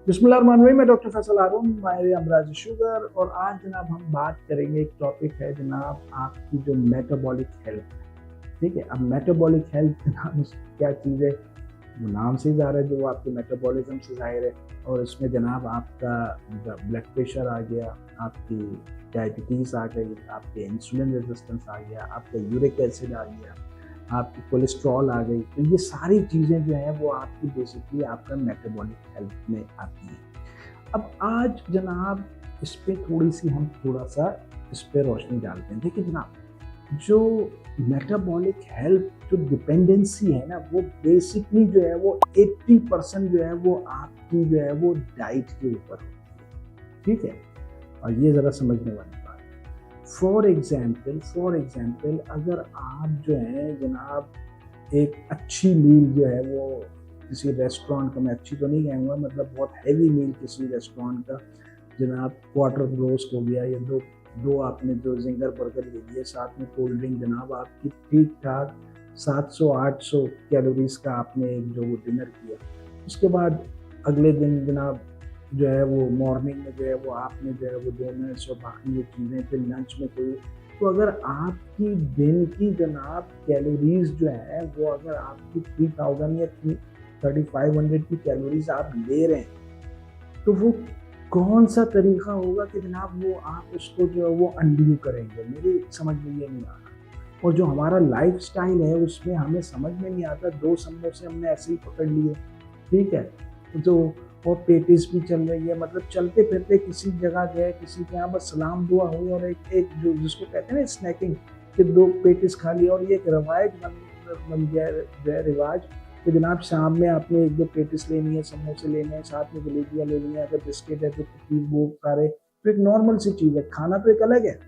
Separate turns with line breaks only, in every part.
बिस्मिल्लाहिर्रहमानिर्रहीम। मैं डॉक्टर फैसल हारून, माहिर अमराज शुगर। और आज जनाब हम बात करेंगे, एक टॉपिक है जनाब आपकी जो मेटाबॉलिक हेल्थ है। ठीक है, अब मेटाबॉलिक हेल्थ जनाब क्या चीज़ है, वो नाम से ही ज़ाहिर है, जो आपके मेटाबॉलिज्म से ज़ाहिर है। और इसमें जनाब आपका ब्लड प्रेशर आ गया, आपकी डायबिटीज़ आ गई, आपके इंसुलिन रेजिस्टेंस आ गया, आपका यूरिक एसिड आ गया, आपकी कोलेस्ट्रॉल आ गई। तो ये सारी चीज़ें जो हैं वो आपकी बेसिकली आपका मेटाबॉलिक हेल्थ में आती हैं। अब आज जनाब इस पे थोड़ी सी हम थोड़ा सा इस पे रोशनी डालते हैं। देखिए जनाब, जो मेटाबॉलिक हेल्थ जो डिपेंडेंसी है ना, वो बेसिकली जो है वो 80% जो है वो आपकी जो है वो डाइट के ऊपर होती है। ठीक है, और ये ज़रा समझने वाली बात है। फॉर एग्जाम्पल अगर आप जो है जनाब एक अच्छी मील जो है वो किसी रेस्टोरेंट का, मैं अच्छी तो नहीं कहूँगा, मतलब बहुत हैवी मील किसी रेस्टोरेंट का, जनाब क्वार्टर रोस्ट हो गया या दो दो आपने जो जिंगर बर्गर ले लिए, साथ में कोल्ड ड्रिंक, जनाब आपकी ठीक ठाक 700-800 कैलोरीज का आपने एक जो वो डिनर किया। उसके बाद अगले दिन जनाब जो है वो मॉर्निंग में जो है वो आपने जो है वो डोनट्स और बाकी ये चीज़ें, फिर लंच में कोई, तो अगर आपकी दिन की जनाब कैलोरीज जो है वो अगर आपकी 3000 या 3500 की कैलोरीज आप ले रहे हैं, तो वो कौन सा तरीका होगा कि जनाब वो आप उसको जो है वो अनड्यू करेंगे? मेरी समझ में ये नहीं आ रहा। और जो हमारा लाइफ स्टाइल है उसमें हमें समझ में नहीं आता, 2 समोसे हमने ऐसे ही पकड़ लिए, ठीक है, तो और पेटिस भी चल रही है, मतलब चलते फिरते किसी जगह गए, किसी के यहाँ बस सलाम दुआ हुई और एक जो जिसको कहते हैं ना स्नैकिंग, कि 2 पेटिस खा लिया। और ये एक रवायत बन गया है, रिवाज कि जनाब शाम में आपने 1-2 पेटिस लेनी है, समोसे लेने हैं, साथ में जलेबियाँ लेनी है, अगर बिस्किट है तो कुकीज, वो सारे, तो एक नॉर्मल सी चीज़ है। खाना तो एक अलग है।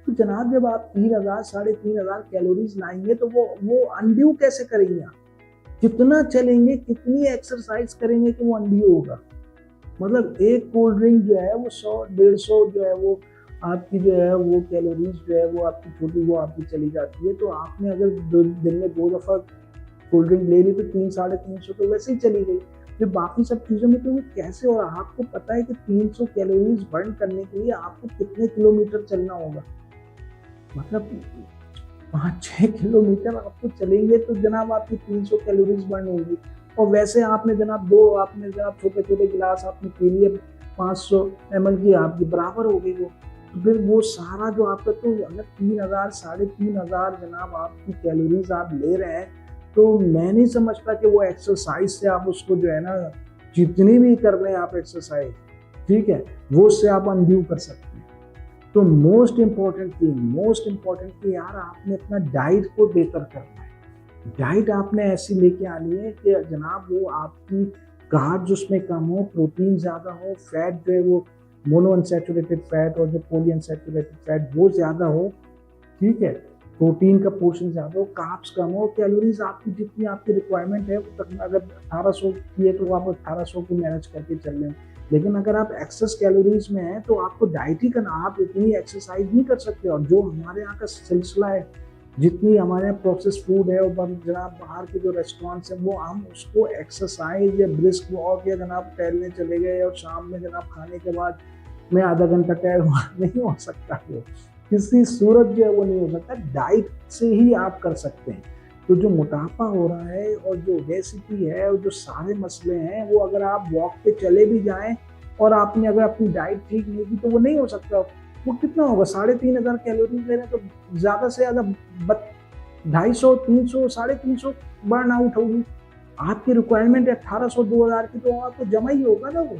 तो जनाब जब आप 3000 3500 कैलोरीज लाएंगे तो वो अनड्यू कैसे करेंगे आप? कितना चलेंगे, कितनी एक्सरसाइज करेंगे कि वो अनड्यू होगा? मतलब एक कोल्ड ड्रिंक जो है वो 100-150 जो है वो आपकी जो है वो कैलोरीज जो है वो आपकी छोटी वो आपकी चली जाती है। तो आपने अगर दिन में 2 दफ़ा कोल्ड ड्रिंक ले ली तो 300-350 तो वैसे ही चली गई। फिर बाकी सब चीज़ों में तो वो कैसे? और आपको पता है कि 300 कैलोरीज बर्न करने के लिए आपको कितने किलोमीटर चलना होगा? मतलब 5-6 किलोमीटर आपको चलेंगे तो जनाब आपकी 300 कैलोरीज बर्न होगी। और वैसे आपने जनाब छोटे-छोटे गिलास आपने पी लिए, 500 ml की आपकी बराबर हो गई वो। तो फिर वो सारा जो आपका, तो अगर 3000 3500 जनाब आपकी कैलोरीज आप ले रहे हैं, तो मैं नहीं समझता कि वो एक्सरसाइज से आप उसको जो है ना, जितनी भी कर रहे हैं आप एक्सरसाइज, ठीक है, वो उससे आप अनड्यू कर सकते हैं। तो मोस्ट इम्पॉर्टेंट थी यार, आपने अपना डाइट को बेहतर करना है। डाइट आपने ऐसी लेके आनी है कि जनाब वो आपकी कार्ब्स उसमें कम हो, प्रोटीन ज़्यादा हो, फैट जो है वो मोनो अनसैचुरेटेड फैट और जो पॉली अनसैचुरेटेड फैट वो ज़्यादा हो, ठीक है, प्रोटीन का पोर्शन ज़्यादा हो, कार्ब्स कम हो, कैलोरीज आपकी जितनी आपकी रिक्वायरमेंट है, अगर 1800 की है तो आप 1800 को मैनेज करके चल रहे हैं। लेकिन अगर आप एक्सेस कैलोरीज में हैं तो आपको डाइट ही करना, आप इतनी एक्सरसाइज नहीं कर सकते। और जो हमारे यहाँ का सिलसिला है, जितनी हमारे यहाँ प्रोसेस फूड है और जनाब बाहर के जो रेस्टोरेंट्स हैं, वो हम उसको एक्सरसाइज या ब्रिस्क वॉक या जनाब टहलने चले गए और शाम में जनाब खाने के बाद मैं आधा घंटा टहलूंगा, नहीं हो सकता। वो किसी सूरत जो है वो नहीं हो सकता। डाइट से ही आप कर सकते हैं। तो जो मोटापा हो रहा है और जो ओबेसिटी है और जो सारे मसले हैं, वो अगर आप वॉक पे चले भी जाएं और आपने अगर अपनी डाइट ठीक नहीं की तो वो नहीं हो सकता। वो कितना होगा? 3500 कैलोरी ले रहे हैं तो ज़्यादा से ज़्यादा 250, 300, 350 बर्न आउट होगी। आपकी रिक्वायरमेंट है 1800-2000 की, तो आपको जमा ही होगा ना वो।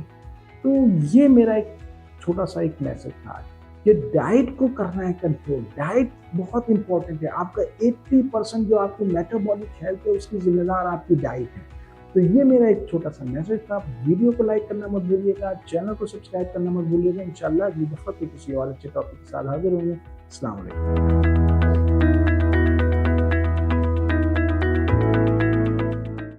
तो ये मेरा एक छोटा सा एक मैसेज था कि डाइट को करना है कंट्रोल। डाइट बहुत इंपॉर्टेंट है। आपका 80% जो आपकी मेटाबॉलिक हेल्थ है उसकी जिम्मेदार आपकी डाइट है। तो ये मेरा एक छोटा सा मैसेज था। वीडियो को लाइक करना मत भूलिएगा, चैनल को सब्सक्राइब करना मत भूलिएगा। इंशाल्लाह अगली दफा किसी और अच्छे टॉपिक के साथ हाजिर होंगे। अस्सलाम वालेकुम।